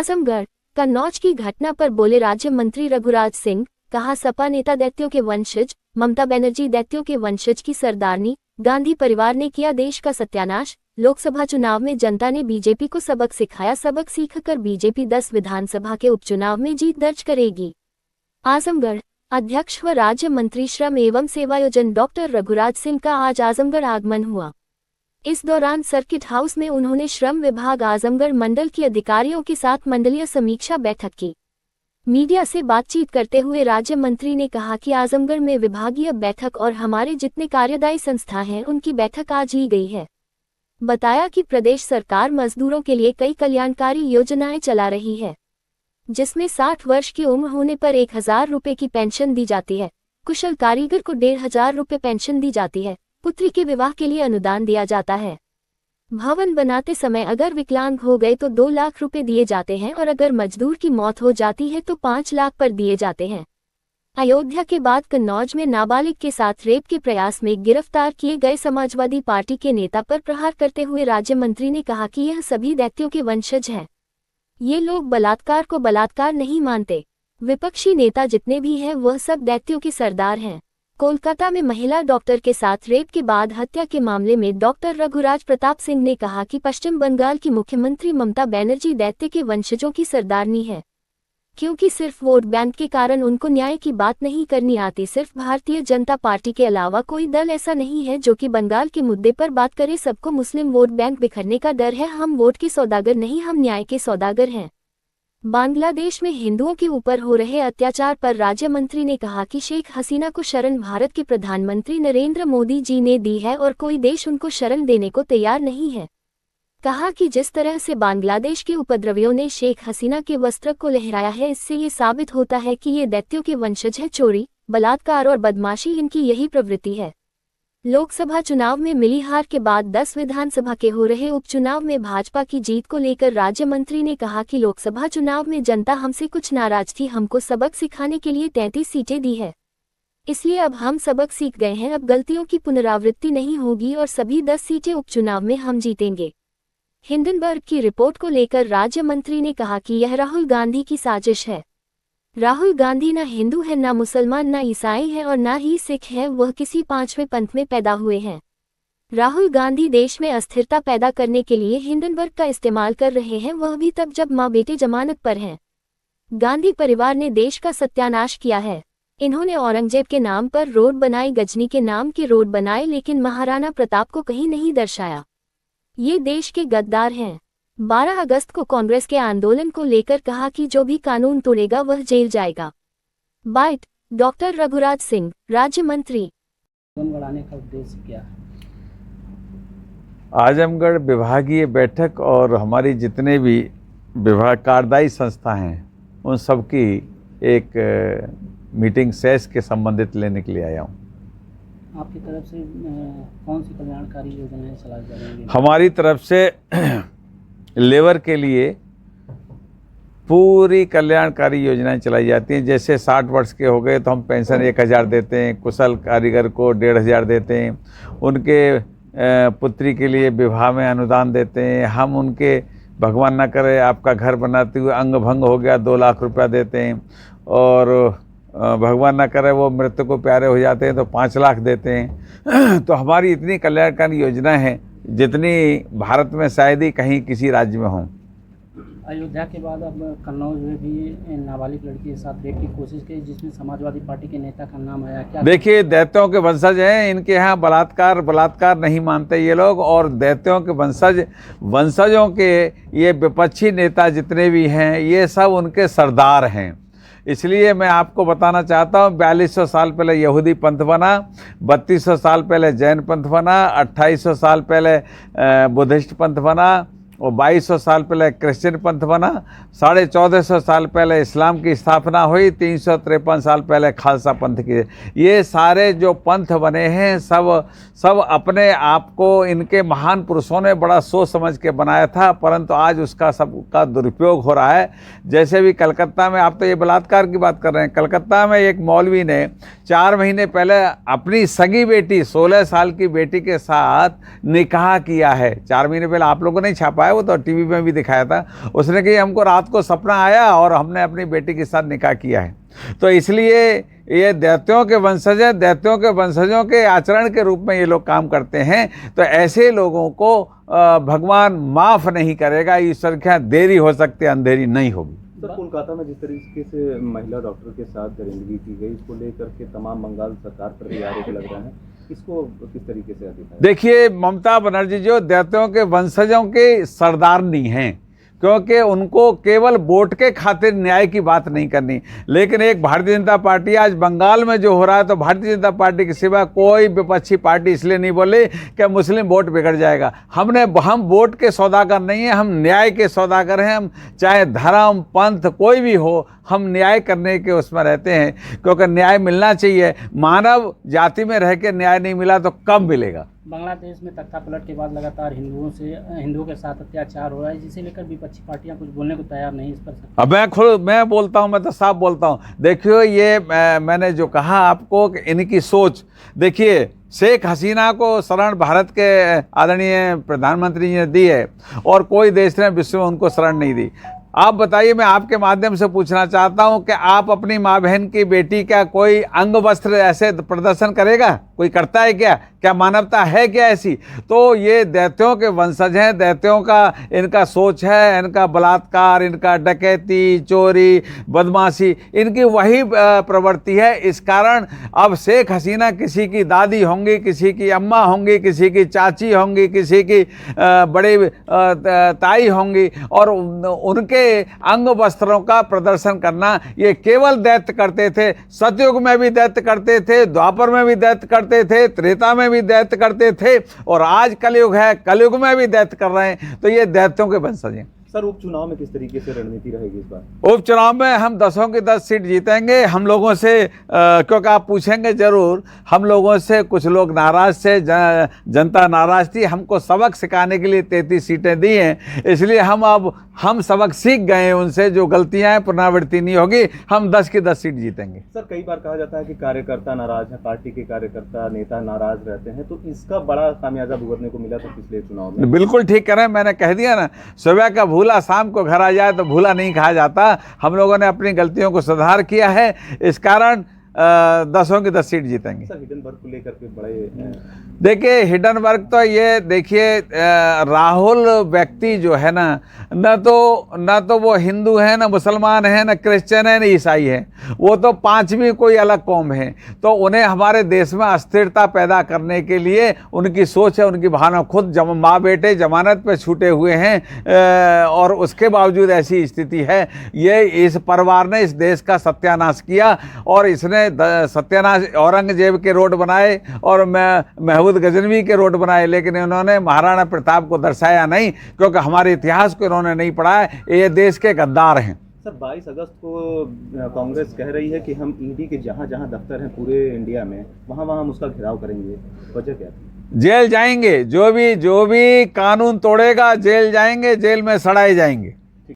आजमगढ़ कन्नौज की घटना पर बोले राज्य मंत्री रघुराज सिंह। कहा सपा नेता दैत्यों के वंशज, ममता बनर्जी दैत्यों के वंशज की सरदारनी, गांधी परिवार ने किया देश का सत्यानाश। लोकसभा चुनाव में जनता ने बीजेपी को सबक सिखाया, सबक सीखकर बीजेपी 10 विधानसभा के उपचुनाव में जीत दर्ज करेगी। आजमगढ़ अध्यक्ष व राज्य मंत्री श्रम एवं सेवायोजन डॉक्टर रघुराज सिंह का आज आजमगढ़ आगमन हुआ। इस दौरान सर्किट हाउस में उन्होंने श्रम विभाग आजमगढ़ मंडल के अधिकारियों के साथ मंडलीय समीक्षा बैठक की। मीडिया से बातचीत करते हुए राज्य मंत्री ने कहा कि आजमगढ़ में विभागीय बैठक और हमारे जितने कार्यदायी संस्था हैं उनकी बैठक आज ली गई है। बताया कि प्रदेश सरकार मजदूरों के लिए कई कल्याणकारी योजनाएं चला रही है, जिसमें 60 वर्ष की उम्र होने पर 1000 रुपये की पेंशन दी जाती है, कुशल कारीगर को 1500 रुपये पेंशन दी जाती है, पुत्री के विवाह के लिए अनुदान दिया जाता है। भवन बनाते समय अगर विकलांग हो गए तो 2 लाख रुपए दिए जाते हैं और अगर मजदूर की मौत हो जाती है तो 5 लाख पर दिए जाते हैं। अयोध्या के बाद कन्नौज में नाबालिग के साथ रेप के प्रयास में गिरफ्तार किए गए समाजवादी पार्टी के नेता पर प्रहार करते हुए राज्य मंत्री ने कहा कि यह सभी दैत्यों के वंशज हैं। ये लोग बलात्कार को बलात्कार नहीं मानते। विपक्षी नेता जितने भी हैं वह सब दैत्यों के सरदार हैं। कोलकाता में महिला डॉक्टर के साथ रेप के बाद हत्या के मामले में डॉक्टर रघुराज प्रताप सिंह ने कहा कि पश्चिम बंगाल की मुख्यमंत्री ममता बनर्जी दैत्य के वंशजों की सरदारनी है, क्योंकि सिर्फ वोट बैंक के कारण उनको न्याय की बात नहीं करनी आती। सिर्फ भारतीय जनता पार्टी के अलावा कोई दल ऐसा नहीं है जो कि बंगाल के मुद्दे पर बात करे। सबको मुस्लिम वोट बैंक बिखरने का डर है। हम वोट के सौदागर नहीं, हम न्याय के सौदागर हैं। बांग्लादेश में हिंदुओं के ऊपर हो रहे अत्याचार पर राज्य मंत्री ने कहा कि शेख हसीना को शरण भारत के प्रधानमंत्री नरेंद्र मोदी जी ने दी है और कोई देश उनको शरण देने को तैयार नहीं है। कहा कि जिस तरह से बांग्लादेश के उपद्रवियों ने शेख हसीना के वस्त्र को लहराया है, इससे ये साबित होता है कि ये दैत्यों के वंशज है। चोरी, बलात्कार और बदमाशी इनकी यही प्रवृत्ति है। लोकसभा चुनाव में मिली हार के बाद 10 विधानसभा के हो रहे उपचुनाव में भाजपा की जीत को लेकर राज्य मंत्री ने कहा कि लोकसभा चुनाव में जनता हमसे कुछ नाराज थी, हमको सबक सिखाने के लिए 33 सीटें दी है, इसलिए अब हम सबक सीख गए हैं। अब गलतियों की पुनरावृत्ति नहीं होगी और सभी 10 सीटें उपचुनाव में हम जीतेंगे। हिंडनबर्ग की रिपोर्ट को लेकर राज्य मंत्री ने कहा कि यह राहुल गांधी की साजिश है। राहुल गांधी ना हिंदू है, ना मुसलमान, ना ईसाई है और ना ही सिख है। वह किसी 5वें पंथ में पैदा हुए हैं। राहुल गांधी देश में अस्थिरता पैदा करने के लिए हिंडनबर्ग का इस्तेमाल कर रहे हैं, वह भी तब जब माँ बेटे जमानत पर हैं। गांधी परिवार ने देश का सत्यानाश किया है। इन्होंने औरंगजेब के नाम पर रोड बनाई, गजनी के नाम के रोड बनाए, लेकिन महाराणा प्रताप को कहीं नहीं दर्शाया। ये देश के गद्दार हैं। 12 अगस्त को कांग्रेस के आंदोलन को लेकर कहा कि जो भी कानून तोड़ेगा वह जेल जाएगा। बाइट डॉक्टर रघुराज सिंह, राज्य मंत्री। बढ़ाने का उद्देश्य क्या है? आजमगढ़ विभागीय बैठक और हमारी जितने भी विभाग कार्यदायी संस्था हैं उन सब की एक मीटिंग सेस के संबंधित लेने के लिए आया हूँ। आपकी तरफ से कौन सी कल्याणकारी योजनाएं चलाई जा रही हैं? हमारी तरफ से लेबर के लिए पूरी कल्याणकारी योजनाएं चलाई जाती हैं। जैसे 60 वर्ष के हो गए तो हम पेंशन 1000 देते हैं, कुशल कारीगर को 1500 देते हैं, उनके पुत्री के लिए विवाह में अनुदान देते हैं। हम उनके भगवान न करे आपका घर बनाते हुए अंग भंग हो गया 2 लाख रुपया देते हैं, और भगवान न करे वो मृत्यु को प्यारे हो जाते हैं तो 5 लाख देते हैं। तो हमारी इतनी कल्याणकारी योजनाएं हैं जितनी भारत में शायद ही कहीं किसी राज्य में हों। अयोध्या के बाद अब कन्नौज में भी नाबालिग लड़की के साथ रेप की कोशिश की, जिसमें समाजवादी पार्टी के नेता का नाम आया। क्या देखिए, दैत्यों के वंशज हैं, इनके यहाँ बलात्कार नहीं मानते ये लोग, और दैत्यों के वंशजों के ये विपक्षी नेता जितने भी हैं ये सब उनके सरदार हैं। इसलिए मैं आपको बताना चाहता हूँ 4200 साल पहले यहूदी पंथ बना, 3200 साल पहले जैन पंथ बना, 2800 साल पहले बुद्धिस्ट पंथ बना, और 2200 साल पहले क्रिश्चियन पंथ बना, 1450 साल पहले इस्लाम की स्थापना हुई, 353 साल पहले खालसा पंथ की। ये सारे जो पंथ बने हैं सब अपने आप को इनके महान पुरुषों ने बड़ा सोच समझ के बनाया था, परंतु आज उसका सबका दुरुपयोग हो रहा है। जैसे भी कलकत्ता में, आप तो ये बलात्कार की बात कर रहे हैं, कलकत्ता में एक मौलवी ने 4 महीने पहले अपनी सगी बेटी 16 साल की बेटी के साथ निकाह किया है। 4 महीने पहले आप लोगों ने छापा है, है, वो तो टीवी में भी दिखाया था। उसने कि हमको रात को सपना आया और हमने अपनी बेटी के साथ निकाह किया है। तो इसलिए ये दैत्यों के वंशज हैं, दैत्यों के वंशजों के आचरण के रूप में ये लोग काम करते हैं। तो ऐसे लोगों को भगवान माफ़ नहीं करेगा। ईश्वर के यहाँ देरी हो सकती है, अंधेरी नहीं होगी। सर, कोलकाता में जिस तरीके से महिला डॉक्टर के साथ दरिंदगी की गई, इसको लेकर के तमाम बंगाल सरकार पर भी आरोप लग रहा है, इसको किस तरीके से दिखाया? देखिए, ममता बनर्जी जो दैत्यों के वंशजों के सरदारनी हैं, क्योंकि उनको केवल वोट के खातिर न्याय की बात नहीं करनी। लेकिन एक भारतीय जनता पार्टी, आज बंगाल में जो हो रहा है, तो भारतीय जनता पार्टी के सिवा कोई विपक्षी पार्टी इसलिए नहीं बोले कि मुस्लिम वोट बिगड़ जाएगा। हम वोट के सौदागर नहीं हैं, हम न्याय के सौदागर हैं। हम चाहे धर्म पंथ कोई भी हो, हम न्याय करने के उसमें रहते हैं, क्योंकि न्याय मिलना चाहिए। मानव जाति में रह के न्याय नहीं मिला तो कब मिलेगा? बांग्लादेश में तख्ता पलट के बाद लगातार हिंदुओं के साथ अत्याचार हो रहा है, जिसे लेकर विपक्षी पार्टियां कुछ बोलने को तैयार नहीं। इस पर अब मैं बोलता हूं, मैं तो साफ बोलता हूं। देखियो, ये मैंने जो कहा आपको कि इनकी सोच, देखिए शेख हसीना को शरण भारत के आदरणीय प्रधानमंत्री जी ने दी है और कोई देश ने विश्व में उनको शरण नहीं दी। आप बताइए, मैं आपके माध्यम से पूछना चाहता हूं कि आप अपनी माँ बहन की बेटी का कोई अंग वस्त्र ऐसे प्रदर्शन करेगा? कोई करता है क्या? क्या मानवता है क्या ऐसी? तो ये दैत्यों के वंशज हैं, दैत्यों का इनका सोच है, इनका बलात्कार, इनका डकैती, चोरी, बदमाशी, इनकी वही प्रवृत्ति है। इस कारण अब शेख हसीना किसी की दादी होंगी, किसी की अम्मा होंगी, किसी की चाची होंगी, किसी की बड़ी ताई होंगी, और उनके अंग वस्त्रों का प्रदर्शन करना ये केवल दैत्य करते थे। सतयुग में भी दैत्य करते थे, द्वापर में भी दैत्य करते थे, त्रेता में भी दैत्य करते थे, और आज कलयुग है, कलयुग में भी दैत्य कर रहे हैं। तो ये दैत्यों के वंशज हैं। सर, उपचुनाव में किस तरीके से रणनीति रहेगी इस बार? उपचुनाव में हम 10 की 10 सीट जीतेंगे। हम लोगों से क्योंकि आप पूछेंगे जरूर, हम लोगों से कुछ लोग नाराज थे, जनता नाराज थी। हमको सबक सिखाने के लिए 33 सीटें दी हैं, इसलिए हम सबक सीख गए हैं उनसे। जो गलतियां हैं पुनरावृत्ति नहीं होगी। हम 10 की 10 सीट जीतेंगे। सर, कई बार कहा जाता है कि कार्यकर्ता नाराज है, पार्टी के कार्यकर्ता नेता नाराज रहते हैं, तो इसका बड़ा खामियाजा भुगतने को मिला था पिछले चुनाव में। बिल्कुल ठीक करें, मैंने कह दिया ना, सुबह का भूला शाम को घर आ जाए तो भूला नहीं कहा जाता। हम लोगों ने अपनी गलतियों को सुधार किया है, इस कारण 10 की 10 सीट जीतेंगे। सर, हिडनबर्ग को लेकर के बड़े देखिए, हिडनबर्ग तो ये देखिए, राहुल व्यक्ति जो है ना, न तो वो हिंदू है, न मुसलमान है, न क्रिश्चियन है, न ईसाई है। वो तो पांचवी कोई अलग कौम है। तो उन्हें हमारे देश में अस्थिरता पैदा करने के लिए उनकी सोच है, उनकी भावना। खुद माँ बेटे जमानत पे छूटे हुए हैं, और उसके बावजूद ऐसी स्थिति है। ये इस परिवार ने इस देश का सत्यानाश किया, और इसने सत्यानाश औरंगजेब के रोड बनाए और महमूद गजनवी के रोड बनाए, लेकिन इन्होंने महाराणा प्रताप को दर्शाया नहीं, क्योंकि हमारे इतिहास को इन्होंने नहीं पढ़ा है। ये देश के गद्दार हैं। सर, 22 अगस्त को कांग्रेस कह रही है कि हम ईडी के जहां जहां दफ्तर हैं पूरे इंडिया में, वहां वहां हम उसका घेराव करेंगे। वजह क्या थी? जेल जाएंगे, जो भी कानून तोड़ेगा जेल जाएंगे, जेल में सड़ाए जाएंगे।